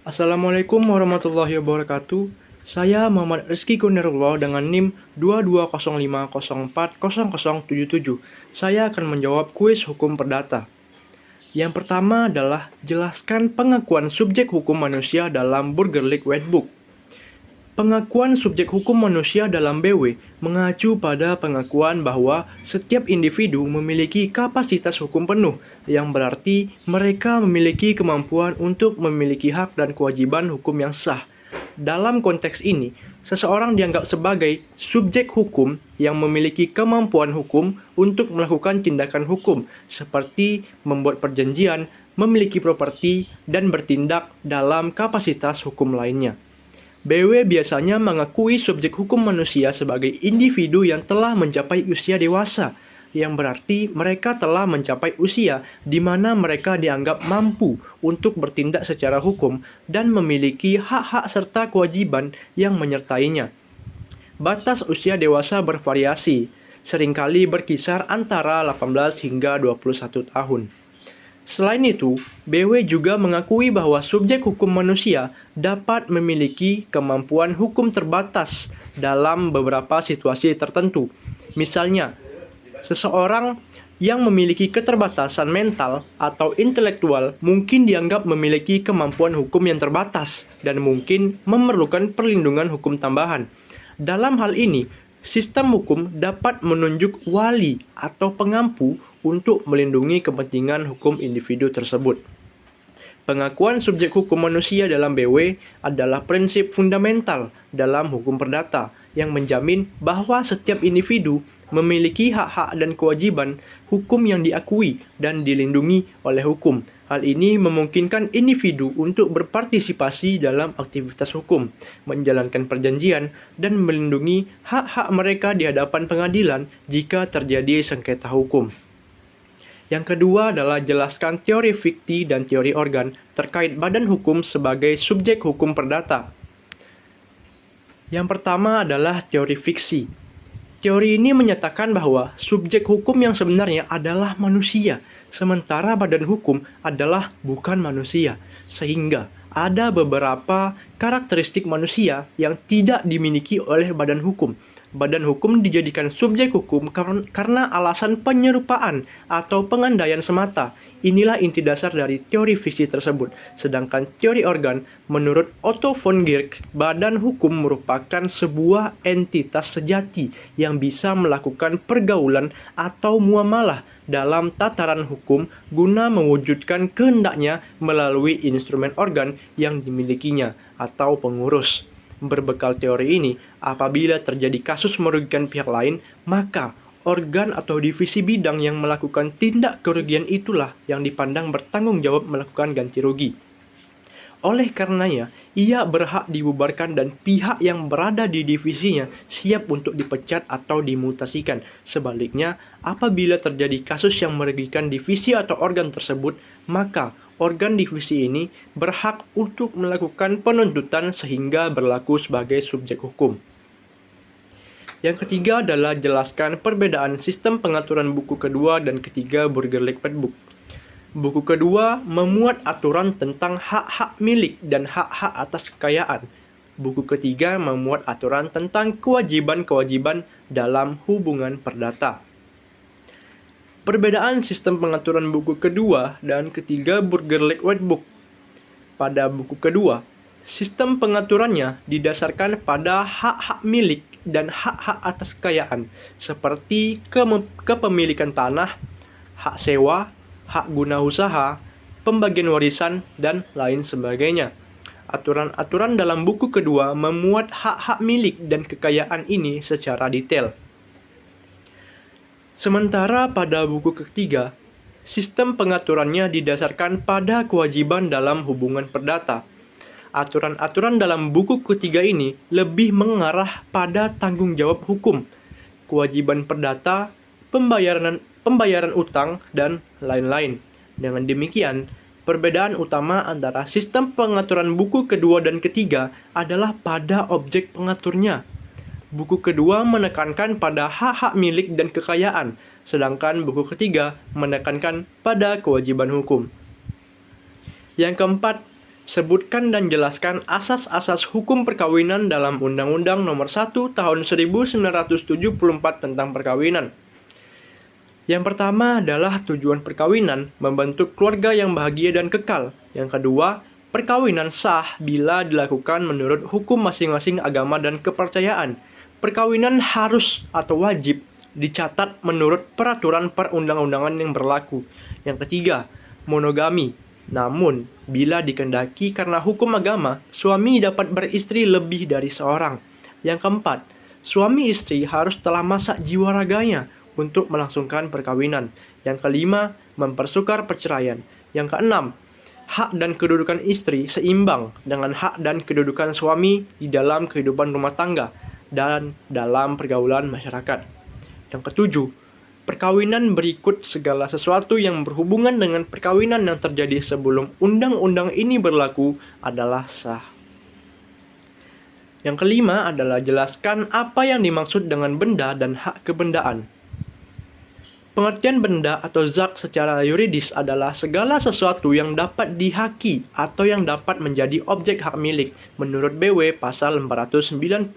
Assalamualaikum warahmatullahi wabarakatuh. Saya Muhammad Rizky Gunerullah dengan NIM 2205040077. Saya akan menjawab kuis hukum perdata. Yang pertama adalah jelaskan pengakuan subjek hukum manusia dalam Burgerlich Whitebook. Pengakuan subjek hukum manusia dalam BW mengacu pada pengakuan bahwa setiap individu memiliki kapasitas hukum penuh, yang berarti mereka memiliki kemampuan untuk memiliki hak dan kewajiban hukum yang sah. Dalam konteks ini, seseorang dianggap sebagai subjek hukum yang memiliki kemampuan hukum untuk melakukan tindakan hukum, seperti membuat perjanjian, memiliki properti, dan bertindak dalam kapasitas hukum lainnya. BW biasanya mengakui subjek hukum manusia sebagai individu yang telah mencapai usia dewasa, yang berarti mereka telah mencapai usia di mana mereka dianggap mampu untuk bertindak secara hukum dan memiliki hak-hak serta kewajiban yang menyertainya. Batas usia dewasa bervariasi, seringkali berkisar antara 18 hingga 21 tahun. Selain itu, BW juga mengakui bahwa subjek hukum manusia dapat memiliki kemampuan hukum terbatas dalam beberapa situasi tertentu. Misalnya, seseorang yang memiliki keterbatasan mental atau intelektual mungkin dianggap memiliki kemampuan hukum yang terbatas dan mungkin memerlukan perlindungan hukum tambahan. Dalam hal ini, sistem hukum dapat menunjuk wali atau pengampu untuk melindungi kepentingan hukum individu tersebut. Pengakuan subjek hukum manusia dalam BW adalah prinsip fundamental dalam hukum perdata yang menjamin bahwa setiap individu memiliki hak-hak dan kewajiban hukum yang diakui dan dilindungi oleh hukum. Hal ini memungkinkan individu untuk berpartisipasi dalam aktivitas hukum, menjalankan perjanjian, dan melindungi hak-hak mereka di hadapan pengadilan jika terjadi sengketa hukum. Yang kedua adalah jelaskan teori fikti dan teori organ terkait badan hukum sebagai subjek hukum perdata. Yang pertama adalah teori fiksi. Teori ini menyatakan bahwa subjek hukum yang sebenarnya adalah manusia, sementara badan hukum adalah bukan manusia, sehingga ada beberapa karakteristik manusia yang tidak dimiliki oleh badan hukum. Badan hukum dijadikan subjek hukum karena alasan penyerupaan atau pengandaian semata. Inilah inti dasar dari teori fiksi tersebut. Sedangkan teori organ, menurut Otto von Guericke, badan hukum merupakan sebuah entitas sejati yang bisa melakukan pergaulan atau muamalah dalam tataran hukum guna mewujudkan kehendaknya melalui instrumen organ yang dimilikinya atau pengurus. Berbekal teori ini, apabila terjadi kasus merugikan pihak lain, maka organ atau divisi bidang yang melakukan tindak kerugian itulah yang dipandang bertanggung jawab melakukan ganti rugi. Oleh karenanya, ia berhak dibubarkan dan pihak yang berada di divisinya siap untuk dipecat atau dimutasikan. Sebaliknya, apabila terjadi kasus yang merugikan divisi atau organ tersebut, maka organ divisi ini berhak untuk melakukan penuntutan sehingga berlaku sebagai subjek hukum. Yang ketiga adalah jelaskan perbedaan sistem pengaturan buku kedua dan ketiga Burgerlich Whitebook. Buku kedua memuat aturan tentang hak-hak milik dan hak-hak atas kekayaan. Buku ketiga memuat aturan tentang kewajiban-kewajiban dalam hubungan perdata. Perbedaan sistem pengaturan buku kedua dan ketiga Burgerlich Whitebook. Pada buku kedua, sistem pengaturannya didasarkan pada hak-hak milik dan hak-hak atas kekayaan, seperti kepemilikan tanah, hak sewa, hak guna usaha, pembagian warisan, dan lain sebagainya. Aturan-aturan dalam buku kedua memuat hak-hak milik dan kekayaan ini secara detail. Sementara pada buku ketiga, sistem pengaturannya didasarkan pada kewajiban dalam hubungan perdata. Aturan-aturan dalam buku ketiga ini lebih mengarah pada tanggung jawab hukum, kewajiban perdata, pembayaran utang, dan lain-lain. Dengan demikian, perbedaan utama antara sistem pengaturan buku kedua dan ketiga adalah pada objek pengaturnya. Buku kedua menekankan pada hak-hak milik dan kekayaan, sedangkan buku ketiga menekankan pada kewajiban hukum. Yang keempat, Sebutkan dan jelaskan asas-asas hukum perkawinan dalam Undang-Undang Nomor 1 Tahun 1974 tentang perkawinan. Yang pertama adalah tujuan perkawinan, membentuk keluarga yang bahagia dan kekal. Yang kedua, perkawinan sah bila dilakukan menurut hukum masing-masing agama dan kepercayaan. Perkawinan harus atau wajib dicatat menurut peraturan perundang-undangan yang berlaku. Yang ketiga, monogami. Namun, bila dikehendaki karena hukum agama, suami dapat beristri lebih dari seorang. Yang keempat, suami istri harus telah masak jiwa raganya untuk melangsungkan perkawinan. Yang kelima, mempersukar perceraian. Yang keenam, hak dan kedudukan istri seimbang dengan hak dan kedudukan suami di dalam kehidupan rumah tangga dan dalam pergaulan masyarakat. Yang ketujuh, perkawinan berikut segala sesuatu yang berhubungan dengan perkawinan yang terjadi sebelum undang-undang ini berlaku adalah sah. Yang kelima adalah jelaskan apa yang dimaksud dengan benda dan hak kebendaan. Pengertian benda atau zat secara yuridis adalah segala sesuatu yang dapat dihaki atau yang dapat menjadi objek hak milik menurut BW pasal 499.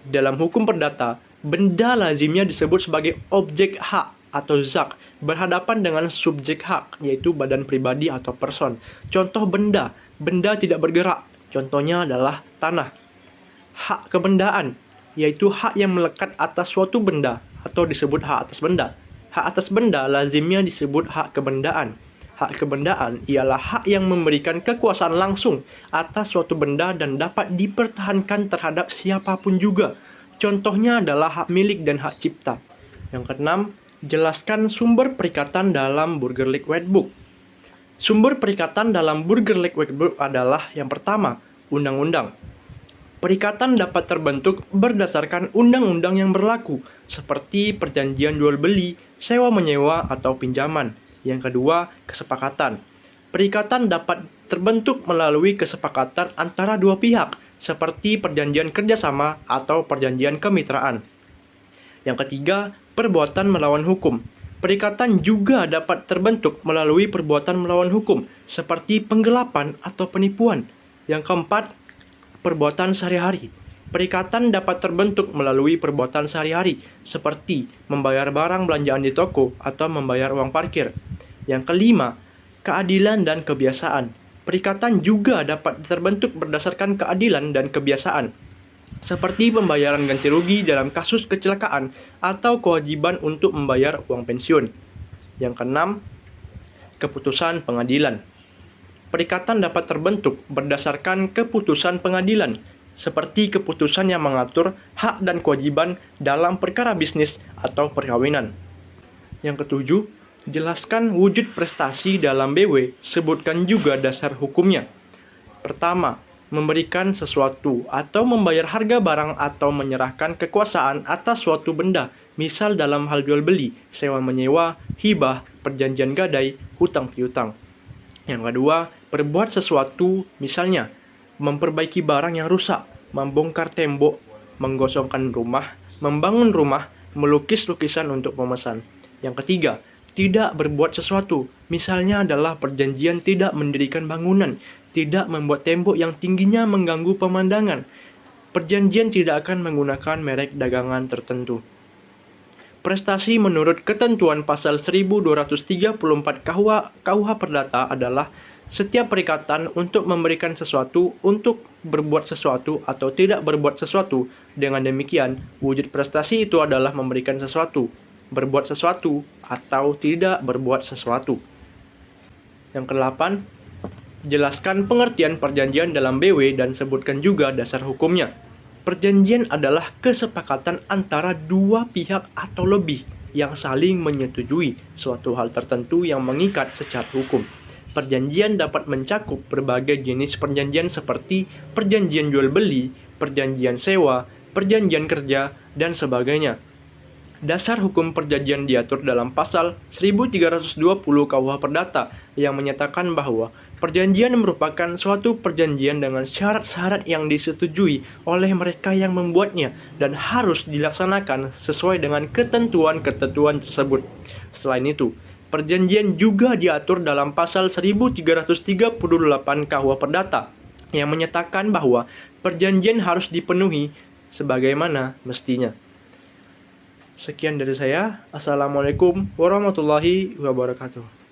Dalam hukum perdata, benda lazimnya disebut sebagai objek hak atau zat berhadapan dengan subjek hak, yaitu badan pribadi atau person. Contoh benda tidak bergerak, contohnya adalah tanah. Hak kebendaan, yaitu hak yang melekat atas suatu benda atau disebut hak atas benda. Hak atas benda lazimnya disebut hak kebendaan. Hak kebendaan ialah hak yang memberikan kekuasaan langsung atas suatu benda dan dapat dipertahankan terhadap siapapun juga. Contohnya adalah hak milik dan hak cipta. Yang keenam, jelaskan sumber perikatan dalam Burgerlijk Wetboek. Sumber perikatan dalam Burgerlijk Wetboek adalah yang pertama, undang-undang. Perikatan dapat terbentuk berdasarkan undang-undang yang berlaku, seperti perjanjian jual-beli, sewa-menyewa, atau pinjaman. Yang kedua, kesepakatan. Perikatan dapat terbentuk melalui kesepakatan antara dua pihak, seperti perjanjian kerjasama atau perjanjian kemitraan. Yang ketiga, perbuatan melawan hukum. Perikatan juga dapat terbentuk melalui perbuatan melawan hukum, seperti penggelapan atau penipuan. Yang keempat, perbuatan sehari-hari. Perikatan dapat terbentuk melalui perbuatan sehari-hari, seperti membayar barang belanjaan di toko atau membayar uang parkir. Yang kelima, keadilan dan kebiasaan. Perikatan juga dapat terbentuk berdasarkan keadilan dan kebiasaan, seperti pembayaran ganti rugi dalam kasus kecelakaan atau kewajiban untuk membayar uang pensiun. Yang keenam, keputusan pengadilan. Perikatan dapat terbentuk berdasarkan keputusan pengadilan, seperti keputusan yang mengatur hak dan kewajiban dalam perkara bisnis atau perkawinan. Yang ketujuh, jelaskan wujud prestasi dalam BW, sebutkan juga dasar hukumnya. Pertama, memberikan sesuatu atau membayar harga barang atau menyerahkan kekuasaan atas suatu benda, misal dalam hal jual beli, sewa menyewa, hibah, perjanjian gadai, hutang piutang. Yang kedua, berbuat sesuatu, misalnya memperbaiki barang yang rusak, membongkar tembok, menggosongkan rumah, membangun rumah, melukis lukisan untuk pemesan. Yang ketiga, tidak berbuat sesuatu, misalnya adalah perjanjian tidak mendirikan bangunan, tidak membuat tembok yang tingginya mengganggu pemandangan. Perjanjian tidak akan menggunakan merek dagangan tertentu. Prestasi menurut ketentuan pasal 1234 KUH Perdata adalah setiap perikatan untuk memberikan sesuatu, untuk berbuat sesuatu, atau tidak berbuat sesuatu. Dengan demikian, wujud prestasi itu adalah memberikan sesuatu, berbuat sesuatu, atau tidak berbuat sesuatu. Yang kedelapan, jelaskan pengertian perjanjian dalam BW dan sebutkan juga dasar hukumnya. Perjanjian adalah kesepakatan antara dua pihak atau lebih yang saling menyetujui suatu hal tertentu yang mengikat secara hukum. Perjanjian dapat mencakup berbagai jenis perjanjian seperti perjanjian jual beli, perjanjian sewa, perjanjian kerja, dan sebagainya. Dasar hukum perjanjian diatur dalam pasal 1320 KUH Perdata yang menyatakan bahwa perjanjian merupakan suatu perjanjian dengan syarat-syarat yang disetujui oleh mereka yang membuatnya dan harus dilaksanakan sesuai dengan ketentuan-ketentuan tersebut. Selain itu, Perjanjian juga diatur dalam pasal 1338 KUH Perdata yang menyatakan bahwa perjanjian harus dipenuhi sebagaimana mestinya. Sekian dari saya. Assalamualaikum warahmatullahi wabarakatuh.